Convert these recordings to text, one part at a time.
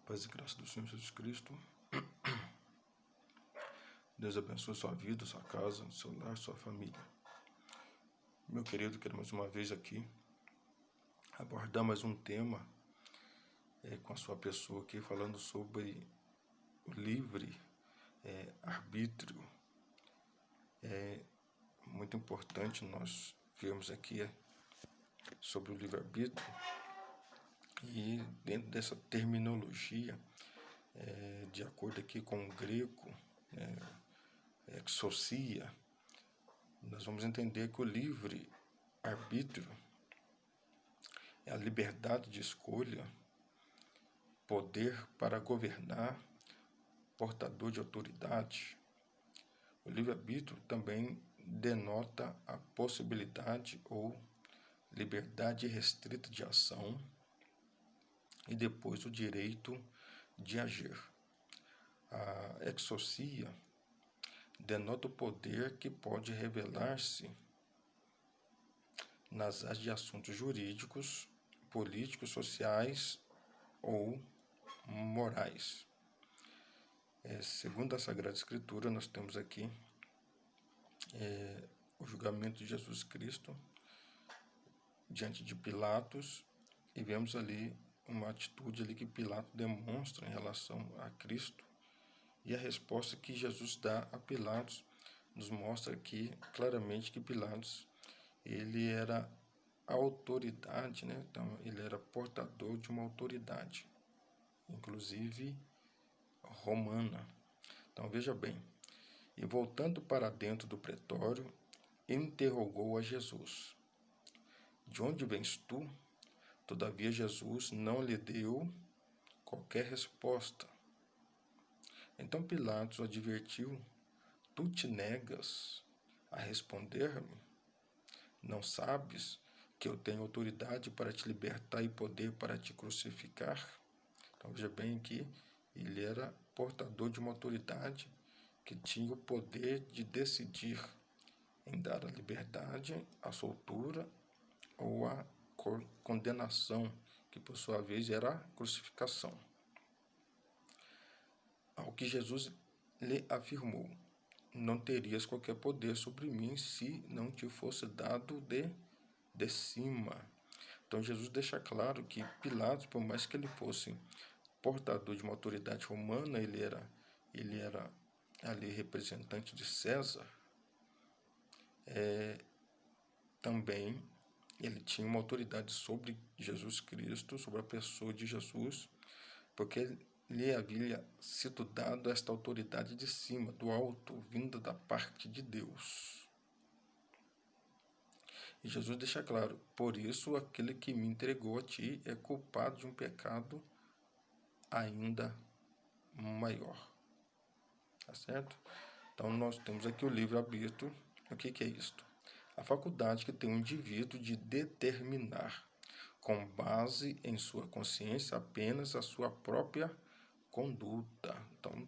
Paz e graça do Senhor Jesus Cristo. Deus abençoe sua vida, sua casa, seu lar, sua família. Meu querido, quero mais uma vez aqui abordar mais um tema com a sua pessoa aqui, falando sobre o livre arbítrio. É muito importante nós vermos aqui sobre o livre arbítrio e dentro dessa terminologia, de acordo aqui com o grego, exousia, nós vamos entender que o livre arbítrio é a liberdade de escolha, poder para governar, portador de autoridade. O livre-arbítrio também denota a possibilidade ou liberdade restrita de ação e depois o direito de agir. A exousia denota o poder que pode revelar-se nas áreas de assuntos jurídicos, políticos, sociais ou morais. Segundo a Sagrada Escritura, nós temos aqui o julgamento de Jesus Cristo diante de Pilatos, e vemos ali uma atitude ali que Pilatos demonstra em relação a Cristo, e a resposta que Jesus dá a Pilatos nos mostra aqui claramente que Pilatos ele era autoridade, né? Então ele era portador de uma autoridade, inclusive romana. Então veja bem, e voltando para dentro do pretório, interrogou a Jesus: de onde vens tu? Todavia Jesus não lhe deu qualquer resposta. Então Pilatos o advertiu: tu te negas a responder-me? Não sabes que eu tenho autoridade para te libertar e poder para te crucificar? Então veja bem que ele era portador de uma autoridade que tinha o poder de decidir em dar a liberdade, a soltura ou a condenação, que por sua vez era a crucificação. Ao que Jesus lhe afirmou: não terias qualquer poder sobre mim se não te fosse dado de cima. Então Jesus deixa claro que Pilatos, por mais que ele fosse portador de uma autoridade romana, ele era ali representante de César, também ele tinha uma autoridade sobre Jesus Cristo, sobre a pessoa de Jesus, porque lhe havia sido dado esta autoridade de cima, do alto, vinda da parte de Deus. E Jesus deixa claro: por isso aquele que me entregou a ti é culpado de um pecado ainda maior. Tá certo? Então nós temos aqui o livre-arbítrio. O que é isto? A faculdade que tem o indivíduo de determinar, com base em sua consciência, apenas a sua própria conduta. Então,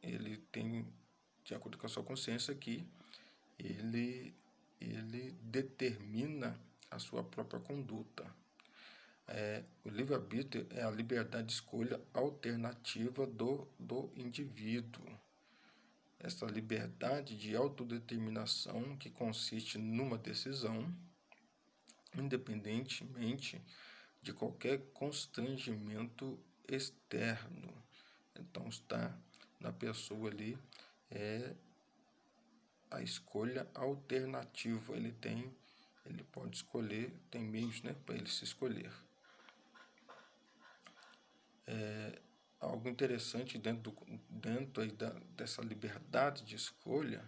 ele tem, de acordo com a sua consciência aqui, ele determina a sua própria conduta. O livre-arbítrio é a liberdade de escolha alternativa do indivíduo. Essa liberdade de autodeterminação que consiste numa decisão, independentemente de qualquer constrangimento externo. Então está na pessoa ali a escolha alternativa. Ele pode escolher, tem meios, né, para ele se escolher. Algo interessante dentro aí dessa liberdade de escolha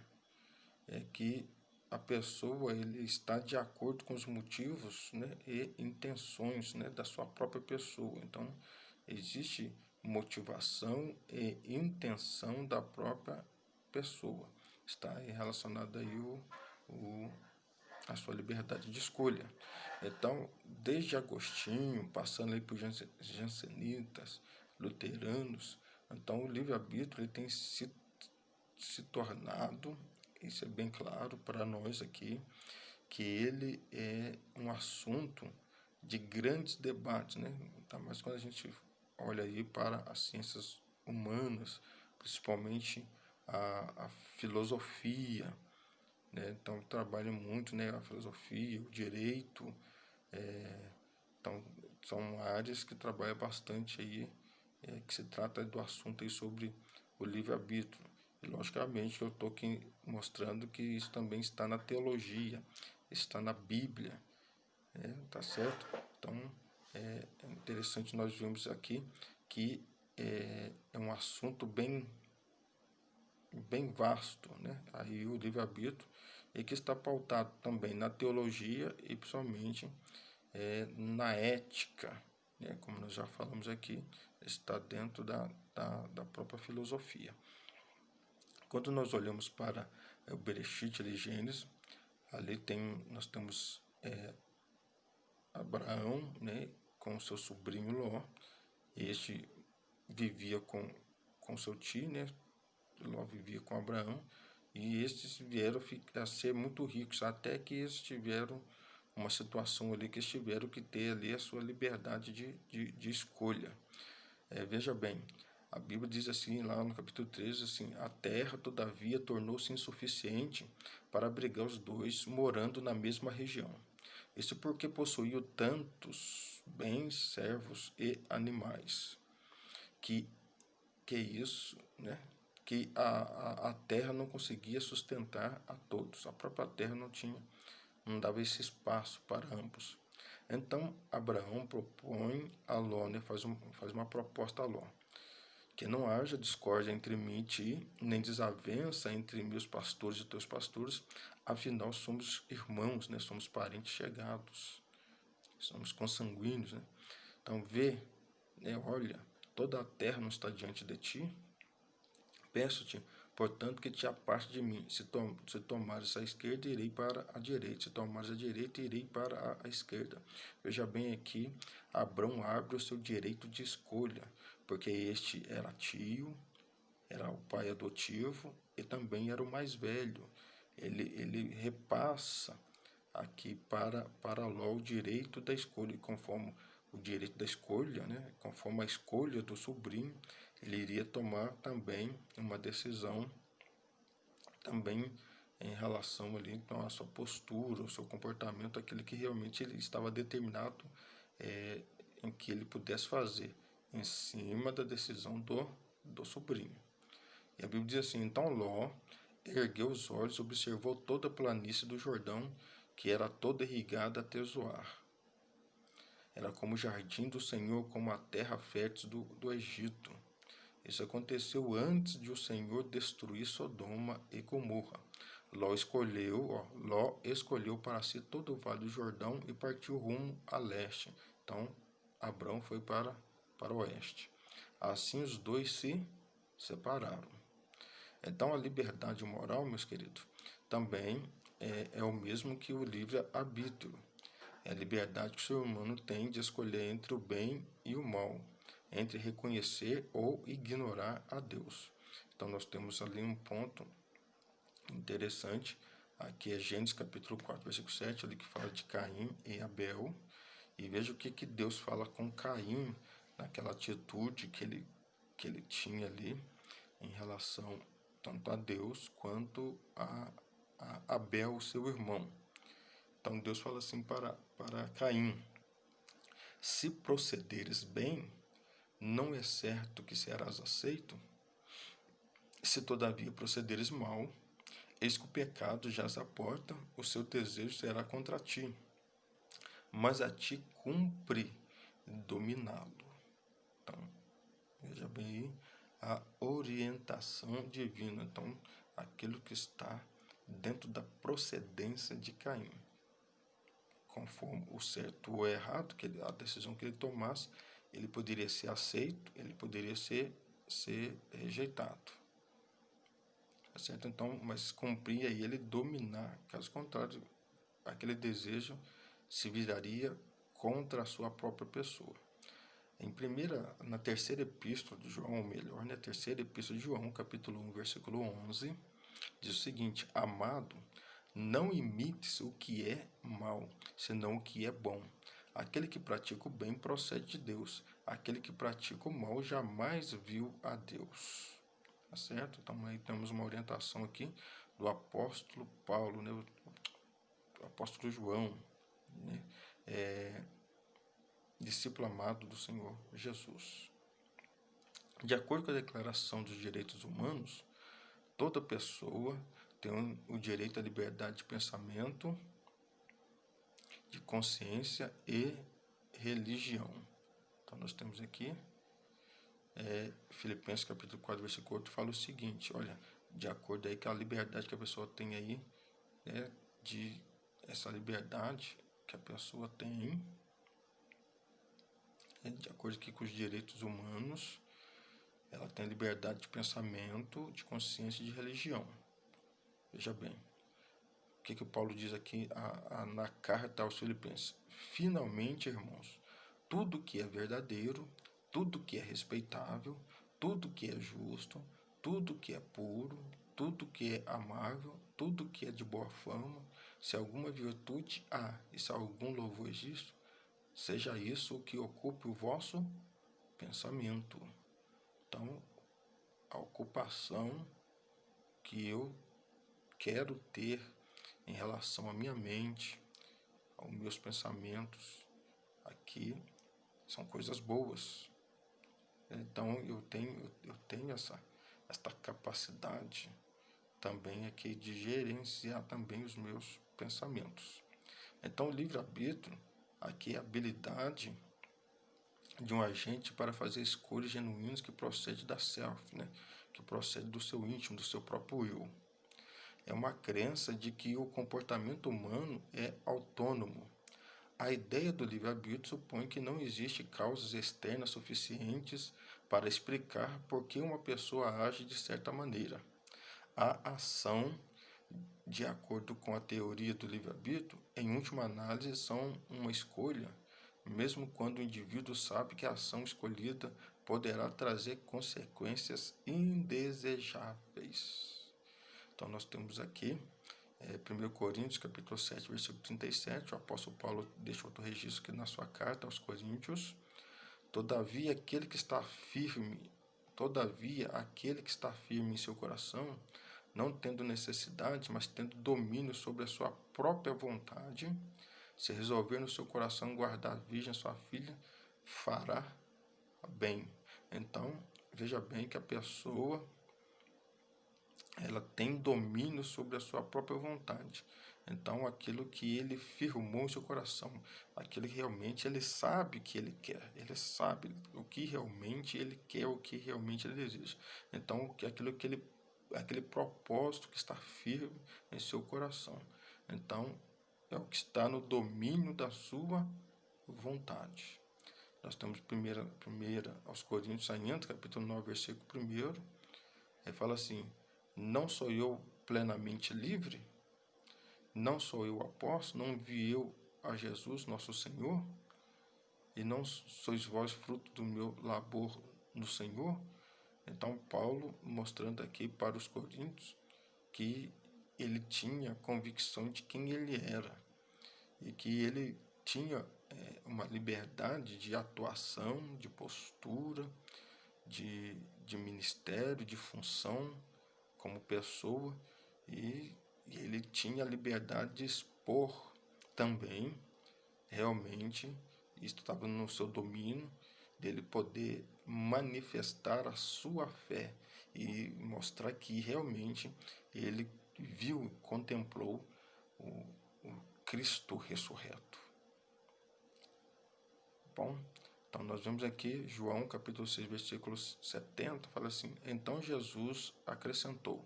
é que a pessoa ele está de acordo com os motivos, né, e intenções, né, da sua própria pessoa. Então, existe motivação e intenção da própria pessoa. Está relacionado aí a sua liberdade de escolha. Então, desde Agostinho, passando aí por jansenitas, luteranos, então o livre-arbítrio ele tem se tornado, isso é bem claro para nós aqui, que ele é um assunto de grandes debates, né? Tá, mas quando a gente olha aí para as ciências humanas, principalmente a filosofia, né? Então trabalha muito, né, a filosofia, o direito, então são áreas que trabalham bastante aí, que se trata do assunto aí sobre o livre-arbítrio. E logicamente eu estou aqui mostrando que isso também está na teologia, está na Bíblia, tá certo? Então é interessante nós vemos aqui que é um assunto bem vasto, né? Aí o livre-arbítrio, e que está pautado também na teologia e principalmente na ética, né? Como nós já falamos aqui, está dentro da própria filosofia. Quando nós olhamos para o Bereshit e Gênesis, ali nós temos Abraão, né, com seu sobrinho Ló. Este vivia com seu tio, né? Ló vivia com Abraão, e estes vieram a ser muito ricos, até que eles tiveram uma situação ali que eles tiveram que ter ali a sua liberdade de escolha. Veja bem, a Bíblia diz assim, lá no capítulo 13, assim, a terra, todavia, tornou-se insuficiente para abrigar os dois, morando na mesma região. Isso porque possuíam tantos bens, servos e animais, que isso, né? Que a terra não conseguia sustentar a todos. A própria terra não dava esse espaço para ambos. Então Abraão propõe a Ló, né, faz uma proposta a Ló: que não haja discórdia entre mim e ti, nem desavença entre meus pastores e teus pastores, afinal somos irmãos, né, somos parentes chegados, somos consanguíneos, né? Então vê, né, olha, toda a terra não está diante de ti. Peço-te, portanto, que te aparte de mim. Se tomares a esquerda, irei para a direita. Se tomares a direita, irei para a esquerda. Veja bem aqui, Abrão abre o seu direito de escolha, porque este era tio, era o pai adotivo e também era o mais velho. Ele repassa aqui para Ló o direito da escolha, e conforme o direito da escolha, né, conforme a escolha do sobrinho, ele iria tomar também uma decisão também em relação ali, então, à sua postura, o seu comportamento, aquele que realmente ele estava determinado em que ele pudesse fazer, em cima da decisão do sobrinho. E a Bíblia diz assim: então Ló ergueu os olhos e observou toda a planície do Jordão, que era toda irrigada até Zoar. Era como o jardim do Senhor, como a terra fértil do Egito. Isso aconteceu antes de o Senhor destruir Sodoma e Gomorra. Ló escolheu para si todo o vale do Jordão e partiu rumo a leste. Então, Abrão foi para o oeste. Assim os dois se separaram. Então, a liberdade moral, meus queridos, também é o mesmo que o livre-arbítrio. É a liberdade que o ser humano tem de escolher entre o bem e o mal, entre reconhecer ou ignorar a Deus. Então, nós temos ali um ponto interessante, aqui é Gênesis capítulo 4, versículo 7, ali que fala de Caim e Abel. E veja o que Deus fala com Caim, naquela atitude que ele tinha ali em relação tanto a Deus quanto a Abel, seu irmão. Então Deus fala assim para Caim: se procederes bem, não é certo que serás aceito? Se todavia procederes mal, eis que o pecado jaz à porta, o seu desejo será contra ti, mas a ti cumpre dominá-lo. Então, veja bem aí a orientação divina. Então, aquilo que está dentro da procedência de Caim, conforme o certo ou o errado, a decisão que ele tomasse, ele poderia ser aceito, ele poderia ser rejeitado. Tá certo? Então, mas cumpria e ele dominar. Caso contrário, aquele desejo se viraria contra a sua própria pessoa. Na terceira epístola de João, ou melhor, na terceira epístola de João, capítulo 1, versículo 11, diz o seguinte: amado, não imites o que é mal, senão o que é bom. Aquele que pratica o bem procede de Deus. Aquele que pratica o mal jamais viu a Deus. Tá certo? Então aí temos uma orientação aqui do apóstolo Paulo, né? O apóstolo João, né? Discípulo amado do Senhor Jesus. De acordo com a Declaração dos Direitos Humanos, toda pessoa tem o direito à liberdade de pensamento, de consciência e religião. Então nós temos aqui Filipenses capítulo 4, versículo 8, fala o seguinte, olha, de acordo aí com a liberdade que a pessoa tem aí, de essa liberdade que a pessoa tem, de acordo aqui com os direitos humanos, ela tem liberdade de pensamento, de consciência e de religião. Veja bem, o que o Paulo diz aqui na carta aos Filipenses? Finalmente, irmãos, tudo que é verdadeiro, tudo que é respeitável, tudo que é justo, tudo que é puro, tudo que é amável, tudo que é de boa fama, se alguma virtude há e se algum louvor existe, seja isso o que ocupe o vosso pensamento. Então, a ocupação que eu quero ter em relação à minha mente, aos meus pensamentos, aqui são coisas boas. Então eu tenho esta capacidade também aqui de gerenciar também os meus pensamentos. Então o livre-arbítrio aqui é a habilidade de um agente para fazer escolhas genuínas que procedem da self, né? Que procede do seu íntimo, do seu próprio eu. É uma crença de que o comportamento humano é autônomo. A ideia do livre-arbítrio supõe que não existe causas externas suficientes para explicar por que uma pessoa age de certa maneira. A ação, de acordo com a teoria do livre-arbítrio, em última análise, são uma escolha, mesmo quando o indivíduo sabe que a ação escolhida poderá trazer consequências indesejáveis. Então nós temos aqui 1 Coríntios capítulo 7, versículo 37, o apóstolo Paulo deixa outro registro aqui na sua carta aos Coríntios. Todavia aquele que está firme em seu coração, não tendo necessidade, mas tendo domínio sobre a sua própria vontade, se resolver no seu coração guardar virgem sua filha, fará bem. Então, veja bem que a pessoa ela tem domínio sobre a sua própria vontade. Então, aquilo que ele firmou em seu coração, aquilo que realmente ele sabe que ele quer, ele sabe o que realmente ele quer, o que realmente ele deseja. Então, aquele propósito que está firme em seu coração. Então, é o que está no domínio da sua vontade. Nós temos primeira aos Coríntios, ainda, capítulo 9, versículo 1, aí fala assim: não sou eu plenamente livre? Não sou eu apóstolo? Não enviei eu a Jesus, nosso Senhor? E não sois vós fruto do meu labor no Senhor? Então, Paulo mostrando aqui para os coríntios que ele tinha convicção de quem ele era e que ele tinha uma liberdade de atuação, de postura, de ministério, de função, como pessoa, e ele tinha a liberdade de expor também, realmente, isso estava no seu domínio, dele poder manifestar a sua fé e mostrar que realmente ele viu, contemplou o Cristo ressurreto. Bom, então nós vemos aqui João capítulo 6, versículo 70, fala assim: então Jesus acrescentou: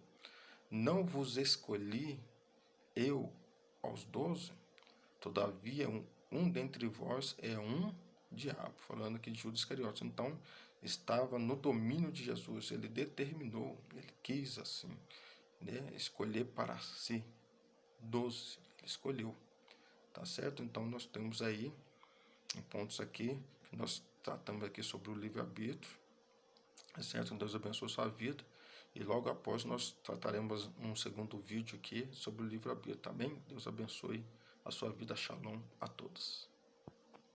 não vos escolhi eu aos 12? Todavia um dentre vós é um diabo. Falando aqui de Judas Iscariotes. Então estava no domínio de Jesus. Ele determinou, ele quis assim, né, escolher para si 12. Ele escolheu. Tá certo? Então nós temos aí pontos aqui que nós tratamos aqui sobre o livre-arbítrio. Tá certo? Deus abençoe a sua vida. E logo após nós trataremos um segundo vídeo aqui sobre o livre-arbítrio, tá bem? Deus abençoe a sua vida. Shalom a todos.